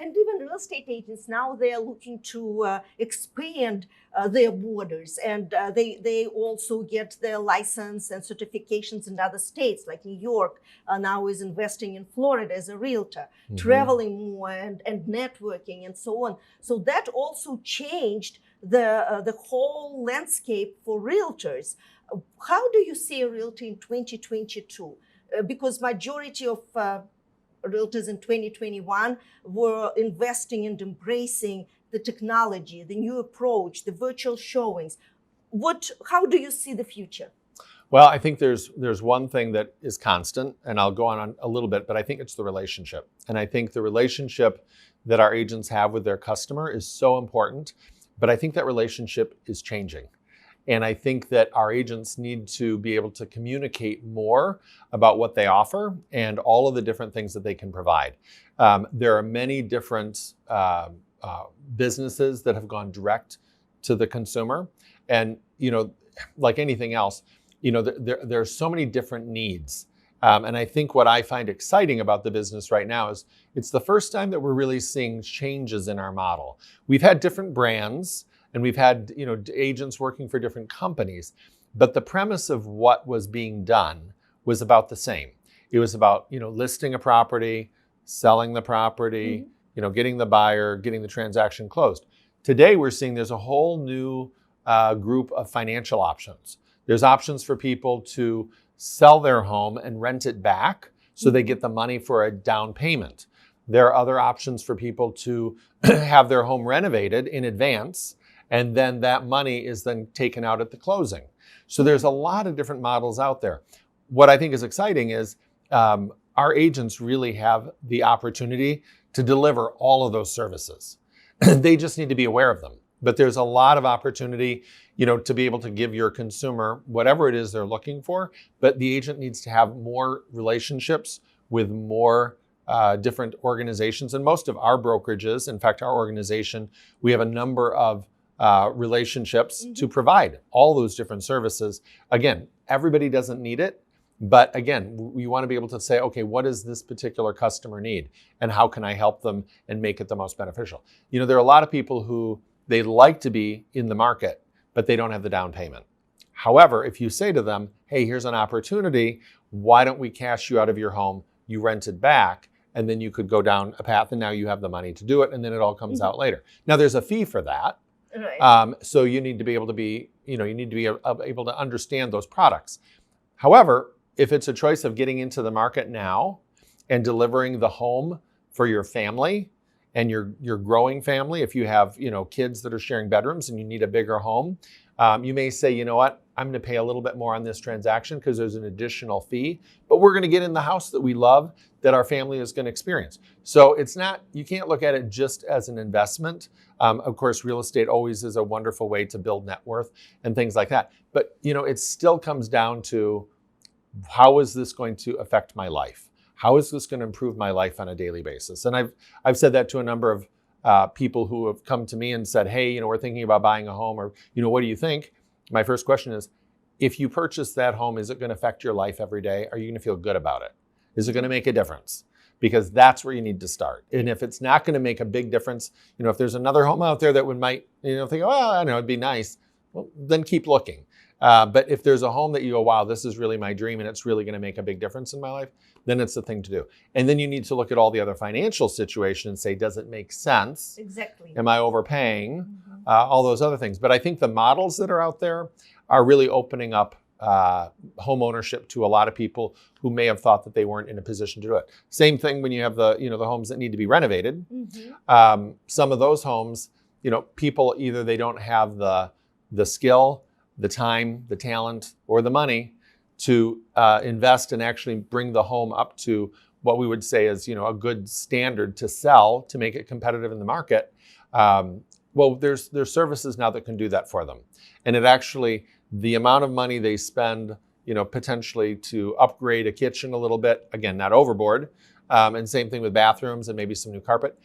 And even real estate agents now, they are looking to expand their borders, and they also get their license and certifications in other states, like New York now is investing in Florida as a realtor, traveling more and networking and so on. So that also changed the whole landscape for realtors. How do you see a realtor in 2022? Because majority of realtors in 2021 were investing and embracing the technology, the new approach, the virtual showings. How do you see the future? Well, I think there's one thing that is constant, and I'll go on a little bit, but I think it's the relationship. And I think the relationship that our agents have with their customer is so important, but I think that relationship is changing. And I think that our agents need to be able to communicate more about what they offer and all of the different things that they can provide. There are many different businesses that have gone direct to the consumer. And, like anything else, there are so many different needs. And I think what I find exciting about the business right now is it's the first time that we're really seeing changes in our model. We've had different brands, and we've had, agents working for different companies, but the premise of what was being done was about the same. It was about, listing a property, selling the property, getting the buyer, getting the transaction closed. Today, we're seeing there's a whole new group of financial options. There's options for people to sell their home and rent it back so they get the money for a down payment. There are other options for people to have their home renovated in advance, and then that money is then taken out at the closing. So there's a lot of different models out there. What I think is exciting is our agents really have the opportunity to deliver all of those services. They just need to be aware of them. But there's a lot of opportunity, to be able to give your consumer whatever it is they're looking for. But the agent needs to have more relationships with more different organizations. And most of our brokerages, in fact, our organization, we have a number of relationships to provide all those different services. Again, everybody doesn't need it, but again, we want to be able to say, okay, what does this particular customer need, and how can I help them and make it the most beneficial? There are a lot of people who they like to be in the market, but they don't have the down payment. However, if you say to them, hey, here's an opportunity, why don't we cash you out of your home, you rent it back, and then you could go down a path, and now you have the money to do it, and then it all comes out later. Now, there's a fee for that. Right. So you need to be able to be, able to understand those products. However, if it's a choice of getting into the market now and delivering the home for your family and your growing family, if you have, kids that are sharing bedrooms and you need a bigger home, you may say, you know what, I'm going to pay a little bit more on this transaction because there's an additional fee, but we're going to get in the house that we love, that our family is going to experience. So you can't look at it just as an investment. Of course, real estate always is a wonderful way to build net worth and things like that. But, it still comes down to, how is this going to affect my life? How is this going to improve my life on a daily basis? And I've said that to a number of people who have come to me and said, hey, we're thinking about buying a home, or, what do you think? My first question is, if you purchase that home, is it going to affect your life every day? Are you going to feel good about it? Is it going to make a difference? Because that's where you need to start. And if it's not going to make a big difference, if there's another home out there that might, think, oh, I know, it'd be nice, well, then keep looking. But if there's a home that you go, wow, this is really my dream and it's really going to make a big difference in my life, then it's the thing to do. And then you need to look at all the other financial situations and say, does it make sense? Exactly. Am I overpaying? All those other things. But I think the models that are out there are really opening up home ownership to a lot of people who may have thought that they weren't in a position to do it. Same thing when you have the homes that need to be renovated. Some of those homes, people either they don't have the skill, the time, the talent, or the money to invest and actually bring the home up to what we would say is, a good standard to sell to make it competitive in the market. Well, there's services now that can do that for them. And it actually, the amount of money they spend, potentially to upgrade a kitchen a little bit, again, not overboard, and same thing with bathrooms and maybe some new carpet,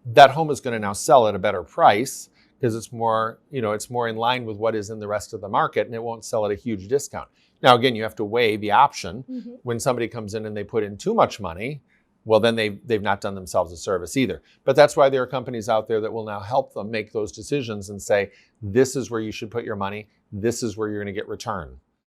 that home is going to now sell at a better price because it's more, it's more in line with what is in the rest of the market, and it won't sell at a huge discount. Now, again, you have to weigh the option. When somebody comes in and they put in too much money, well, then they've not done themselves a service either. But that's why there are companies out there that will now help them make those decisions and say, this is where you should put your money. This is where you're going to get return.